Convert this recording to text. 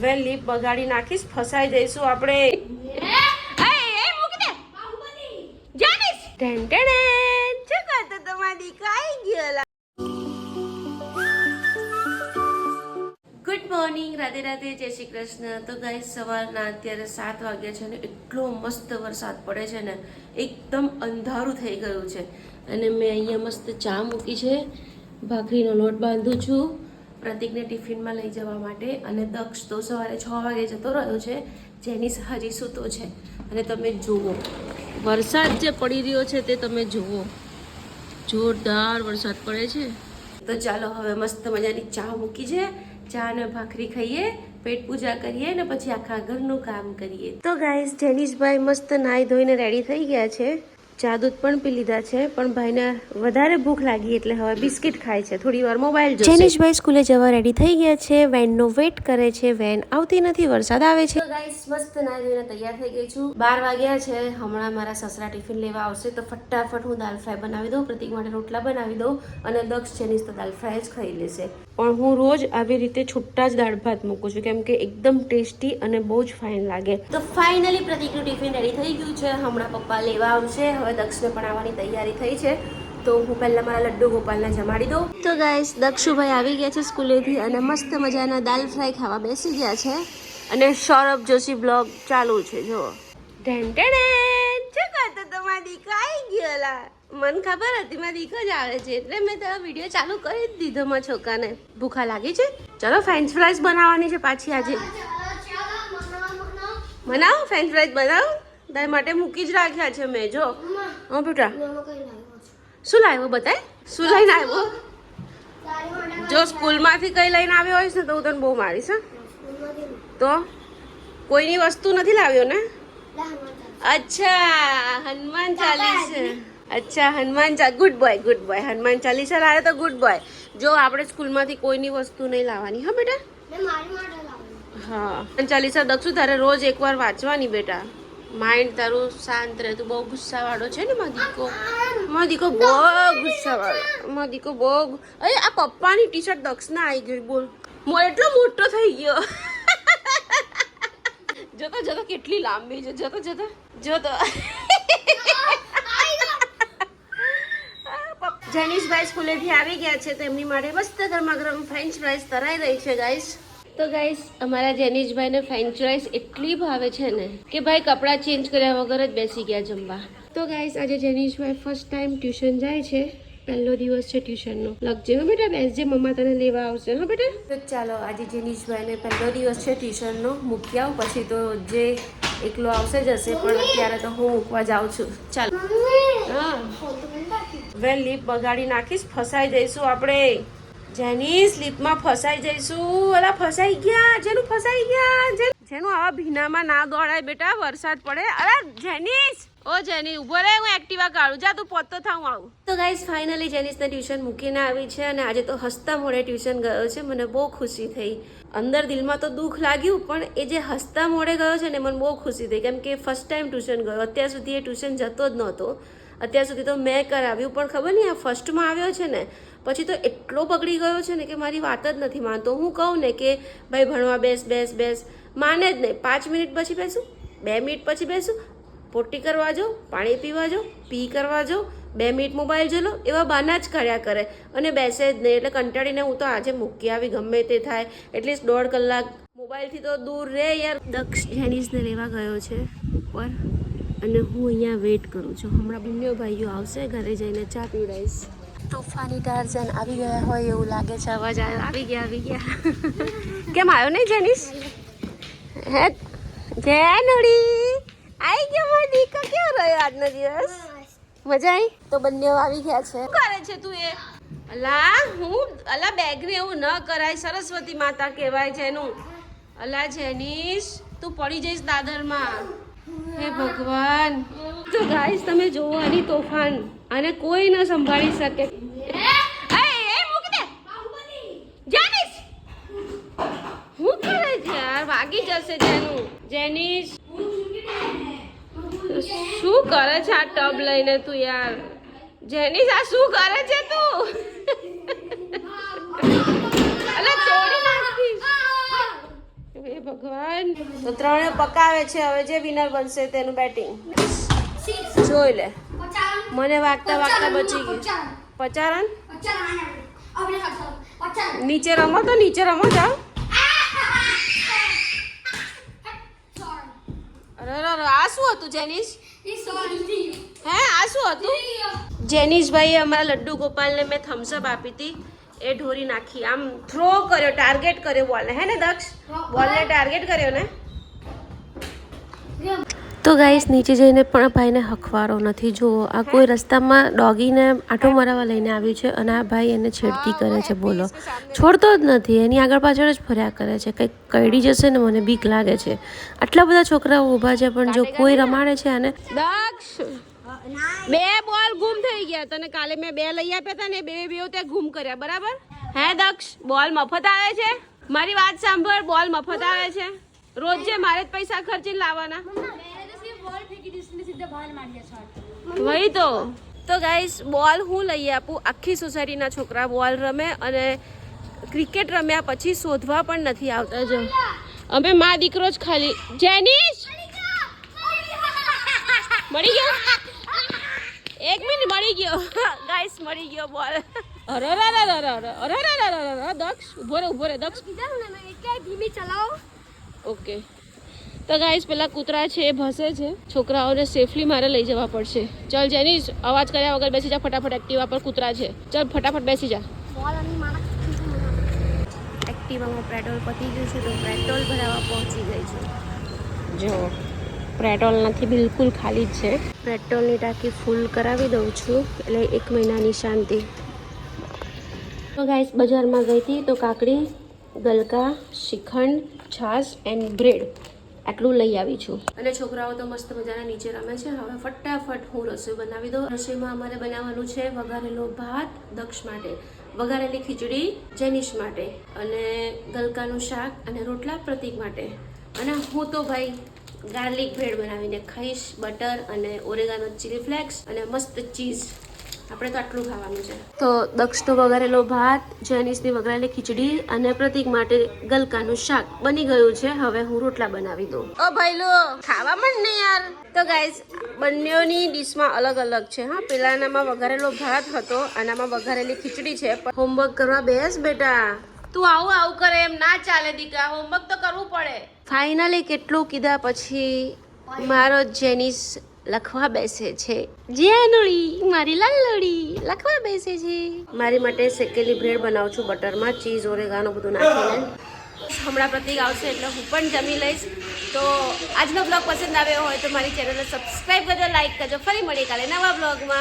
હવે લીપ બગાડી નાખીશ, ફસાઈ જઈશું આપણે. ગુડ મોર્નિંગ, રાધે રાધે, જય શ્રી કૃષ્ણ. તો ગાઈસ સવારના અત્યારે 7 વાગ્યા છે ને એટલો મસ્ત વરસાદ પડે છે ને, એકદમ અંધારું થઈ ગયું છે. અને મેં અહીંયા મસ્ત ચા મૂકી છે, ભાખરીનો લોટ બાંધું છું પ્રતિકને ટિફિનમાં લઈ જવા માટે. અને દક્ષ તો સવારે 6 વાગે જતો રહ્યો છે, જેની હજી સૂતો છે. અને તમે જુઓ વરસાદ જે પડી રહ્યો છે તે તમે જુઓ, જોરદાર વરસાદ પડે છે. તો ચાલો હવે મસ્ત મજાની ચા મૂકી છે, ચા અને ભાખરી ખાઈએ, પેટ પૂજા કરીએ ને પછી આખા ઘરનું કામ કરીએ. તો ગાઈસ જેનીશભાઈ મસ્ત નાઈ ધોઈને રેડી થઈ ગયા છે, ચા દૂધ પણ પી લીધા છે. પણ ભાઈને વધારે ભૂખ લાગી એટલે હવે બિસ્કિટ ખાય છે, થોડી વાર મોબાઈલ જોશે. જેનીશભાઈ સ્કૂલે જવા રેડી થઈ ગયા છે, વેનનો વેઇટ કરે છે, વેન આવતી નથી, વરસાદ આવે છે. તો ગાઈસ મસ્ત નાઈ ધોઈને તૈયાર થઈ ગઈ છું. 12 વાગ્યા છે, હમણાં મારા સસરા ટિફિન લેવા આવશે તો ફટાફટ હું દાલ ફ્રાય બનાવી દઉં, પ્રતિક માટે રોટલા બનાવી દઉં અને દક્ષ જેનીશ તો દાલ ફ્રાય જ ખાઈ લેશે. પણ હું રોજ આવી રીતે છૂટા જ દાળ ભાત મૂકું છું, કેમ કે એકદમ ટેસ્ટી અને બહુ જ ફાઇન લાગે. તો ફાઇનલી પ્રતિકનું ટિફિન રેડી થઈ ગયું છે, હમણાં પપ્પા લેવા આવશે. હવે દક્ષને પણ આવવાની તૈયારી થઈ છે, તો હું પહેલાં મારા લડ્ડુ ગોપાલને જમાડી દઉં. તો ગાઈસ દક્ષુભાઈ આવી ગયા છે સ્કૂલેથી અને મસ્ત મજાના દાલ ફ્રાય ખાવા બેસી ગયા છે. અને સૌરભ જોશી બ્લોગ ચાલુ છે, જો શું કરતો તમારી દીકરો આવી ગયો. મને ખબર હતી મારી દીકરો જ આવે છે એટલે મેં તો વિડીયો ચાલુ કરી જ દીધો. મારા છોકરાને ભૂખા લાગી છે. ચલો ફ્રેન્ચ ફ્રાઈઝ બનાવવાની છે પાછી આજે. બનાવો ફ્રેન્ચ ફ્રાઈઝ બનાવો, તારી માટે મૂકી જ રાખ્યા છે મેં. જો હા બેટા, શું લાવ્યો બતાય, શું લઈને આવ્યો? જો સ્કૂલમાંથી કઈ લઈને આવ્યો હોઈશ ને તો હું તને બહુ મારીશ. તો કોઈની વસ્તુ નથી લાવ્યો ને? અચ્છા હનુમાન ચાલીસા. અચ્છા Hanuman good boy, good boy. Hanuman Chalisa લાવે તો ગુડ બોય. જો આપણે સ્કૂલમાંથી કોઈની વસ્તુ નહીં લાવવાની, હા બેટા? હા હનુમાન ચાલીસા દક્ષુ તારે રોજ એકવાર વાંચવાની બેટા. માઇન્ડ તારું શાંત રહે. તું બહુ ગુસ્સાવાળો છે ને મારો દીકો, મારો દીકો બહુ ગુસ્સાવાળો, મારો દીકો બહુ. અરે આ પપ્પાની ટી શર્ટ દક્ષના આવી ગઈ, બોલ એટલો મોટો થઈ ગયો. જતો જતો કેટલી લાંબી છે, જતો જતો જતો. જેનીશભાઈ સ્કૂલેથી આવી ગયા છે, તેમની માટે મસ્ત ગરમા ગરમ ફ્રેન્ચ ફ્રાઈઝ તરાઈ રહી છે ગાઈસ. તો ગાઈસ અમારા જેનીશભાઈને ફ્રેન્ચ ફ્રાઈઝ એટલી ભાવે છે ને કે ભાઈ કપડાં ચેન્જ કર્યા વગર જ બેસી ગયા જમવા. તો ગાઈસ આજે જેનીશભાઈ ફર્સ્ટ ટાઈમ ટ્યુશન જાય છે, પહેલો દિવસ છે ટ્યુશનનો. લગજે હો બેટા, બેસજે, મમ્મા તને લેવા આવશે હો બેટા. તો ચાલો આજે જેનીશભાઈને પહેલો દિવસ છે ટ્યુશનનો, મૂકી આવું પછી તો જે એકલો આવશે જશે, પણ અત્યારે તો હું મૂકવા જાઉં છું. ચાલો હા હવે લીપ બગાડી નાખીશ, ફસાઈ જઈશું આપણે. જેની સ્લીપમાં ફસાઈ જઈશું. અલા ફસાઈ ગયા, જેનું ફસાઈ ગયા, જેનું આવા ભીનામાં ના દોડાય બેટા, વરસાદ પડે. અરે જેનીશ, ઓ જેની ઉભો રહે, હું એક્ટિવા કાઢું, જા તું પોતો થાઉં આવું. તો ગાઈસ ફાઇનલી જેનીશને ટ્યુશન મૂકીને આવી છે અને આજે તો હસતા મોડે ટ્યુશન ગયો છે. મને બહુ ખુશી થઈ. અંદર દિલમાં તો દુઃખ લાગ્યું, પણ એ જે હસતા મોડે ગયો છે ને મને બહુ ખુશી થઈ, કેમ કે ફર્સ્ટ ટાઈમ ટ્યુશન ગયો. અત્યાર સુધી એ ટ્યુશન જતો જ નહોતો. અત્યાર સુધી તો મેં કરાવ્યું, પણ ખબર નહીં આ ફર્સ્ટમાં આવ્યો છે ને પછી તો એટલો બગડી ગયો છે ને કે મારી વાત જ નથી માનતો. હું કહું ને કે ભાઈ ભણવા બેસ બેસ બેસ, માને જ નહીં. 5 મિનિટ પછી બેસું, 2 મિનિટ પછી બેસું, પોટી કરવા જાઉં, પાણી પીવા જાઉં, પી કરવા જાઉં, 2 મિનિટ મોબાઈલ જોઈ લો, એવા બહાના જ કર્યા કરે અને બેસે જ નહીં. એટલે કંટાળીને હું તો આજે મૂકી આવી, ગમે તે થાય એટલીસ્ટ 1.5 કલાક મોબાઈલથી તો દૂર રહે યાર. દક્ષ જેનીશને લેવા ગયો છે ઉપર અને હું અહીંયા વેઇટ કરું છું. હમણાં બંને ભાઈઓ આવશે, ઘરે જઈને ચા પીવડાવીશ. તોફાની ટાર્ઝન આવી ગયા હોય એવું લાગે છે. અવાજ આવ્યો, આવી ગયા આવી ગયા. કેમ આવ્યો નહીં જેનીશ? હે જેનુડી આવી ગયો મારો દીકો. કેવો રહ્યો આજનો દિવસ? મજા આવી? તો બંને આવી ગયા છે. શું કરે છે તું એ? અલા હું અલા બેગને એવું ન કરાય, સરસ્વતી માતા કહેવાય છે એનું. અલા જેનીશ તું પડી જઈશ દાદરમાં. હે ભગવાન. તો ગાઈસ તમે જોવો આની તોફાન, આને કોઈ ન સંભાળી શકે. હું કરે છે યાર, વાગી જશે જેનું. જેનીશ શું કરે છે આ ટબ લઈને તું યાર? જેનીશ આ શું કરે છે તું? અલા તોડી નાખીશ. હે ભગવાન. તો ત્રણે પકાવે છે. હવે જે વિનર બનશે તેનું બેટિંગ જોઈ લે. મને વાગતા બચી ગઈ. 50 રન. નીચે રમો તો નીચે રમો જાઓ. અરે આ શું હતું જેનિશ? હે આ શું હતું? જેનિશભાઈ અમારા લડ્ડુ ગોપાલને મેં થમ્સઅપ આપી હતી, એ ઢોરી નાખી. આમ થ્રો કર્યો, ટાર્ગેટ કર્યો બોલને. હે ને દક્ષ? બોલને ટાર્ગેટ કર્યો ને. તો ગાઈસ નીચે જઈને પણ ભાઈને હખવારો નથી. જુઓ આ કોઈ રસ્તામાં ડોગીને આંટો મરાવવા લઈને આવ્યું છે અને આ ભાઈ એને છેડતી કરે છે. બોલો, છોડતો જ નથી, એની આગળ પાછળ જ ફર્યા કરે છે. કંઈક કરડી જશે ને, મને બીક લાગે છે. આટલા બધા છોકરાઓ ઊભા છે પણ જો કોઈ રમાડે છે આને. દક્ષ 2 બોલ ગુમ થઈ ગયા. તને કાલે મેં 2 લઈ આપ્યા હતા ને, બે તે ગુમ કર્યા. બરાબર હે દક્ષ? બોલ મફત આવે છે. મારી વાત સાંભળ, બોલ મફત આવે છે. રોજ જે મારે જ પૈસા ખર્ચીને લાવવાના. વહી તો ગાઈસ બોલ હું લઈ આપું. આખી સોસાયટીના છોકરા બોલ રમે અને ક્રિકેટ રમ્યા પછી શોધવા પણ નથી આવતા. જો અમે માં દીકરો જ ખાલી. જેનિશ મળી ગયો. 1 મિનિટ મળી ગયો ગાઈસ, મળી ગયો બોલ. અરે દક્ષ ઉભો રે દક્ષ. ધીમી ચલાવો. ઓકે તો ગાઈસ પેલા કૂતરા છે એ ભસે છે. છોકરાઓને સેફલી મારે લઈ જવા પડશે. ચાલ જેનિશ, અવાજ કર્યા વગર બેસી જા ફટાફટ. એક્ટિવા પર કૂતરા છે. ચાલ ફટાફટ બેસી જા. એક્ટિવામાં પેટ્રોલ પતી ગયું છે તો પેટ્રોલ ભરાવા પહોંચી ગઈ છે. જો પેટ્રોલ નથી, બિલકુલ ખાલી જ છે. પેટ્રોલની ટાંકી ફૂલ કરાવી દઉં છું એટલે 1 મહિનાની શાંતિ. તો ગાઈસ બજારમાં ગઈ હતી તો કાકડી, ગલકા, શ્રીખંડ, છાશ એન્ડ બ્રેડ આટલું લઈ આવી છું. અને છોકરાઓ તો મસ્ત મજાના નીચે રમે છે. હવે ફટાફટ હું રસોઈ બનાવી દઉં. રસોઈમાં અમારે બનાવવાનું છે વઘારેલો ભાત દક્ષ માટે, વઘારેલી ખીચડી જેનિશ માટે, અને ગલકાનું શાક અને રોટલા પ્રતીક માટે. અને હું તો ભાઈ ગાર્લિક બ્રેડ બનાવીને ખાઈશ. બટર અને ઓરેગાનો ચીલી ફ્લેક્સ અને મસ્ત ચીઝ. આપણે તો આટલું ખાવાનું છે. તો દક્ષનો વઘારેલો ભાત, જેનિશની વઘારેલી ખીચડી અને પ્રતીક માટે ગલકાનું શાક બની ગયું છે. હવે હું રોટલા બનાવી દઉં. ઓ ભાઈ લો ખાવા માંડ ને યાર. તો ગાઈસ બંનેની ડીશમાં અલગ અલગ છે. હા, પેલાનામાં વઘારેલો ભાત હતો, આનામાં વઘારેલી ખીચડી છે. હોમવર્ક કરવા બેસ બેટા. તું આવું કરે એમ ના ચાલે દીકરા. હોમવર્ક તો કરવું પડે. ફાઇનલી કેટલું કીધા પછી મારો જેનિશ લખવા બેસે છે. જેનુડી મારી લાલડી લખવા બેસે છે. મારી માટે શેકેલી બ્રેડ બનાવું છું બટરમાં, ચીઝ ઓરેગાનો બધું નાખીને. હમણાં પ્રતિક આવશે એટલે હું પણ જમી લઈશ. તો આજનો બ્લોગ પસંદ આવ્યો હોય તો મારી ચેનલને સબસ્ક્રાઈબ કરજો, લાઈક કરજો. ફરી મળીએ કાલે નવા બ્લોગમાં.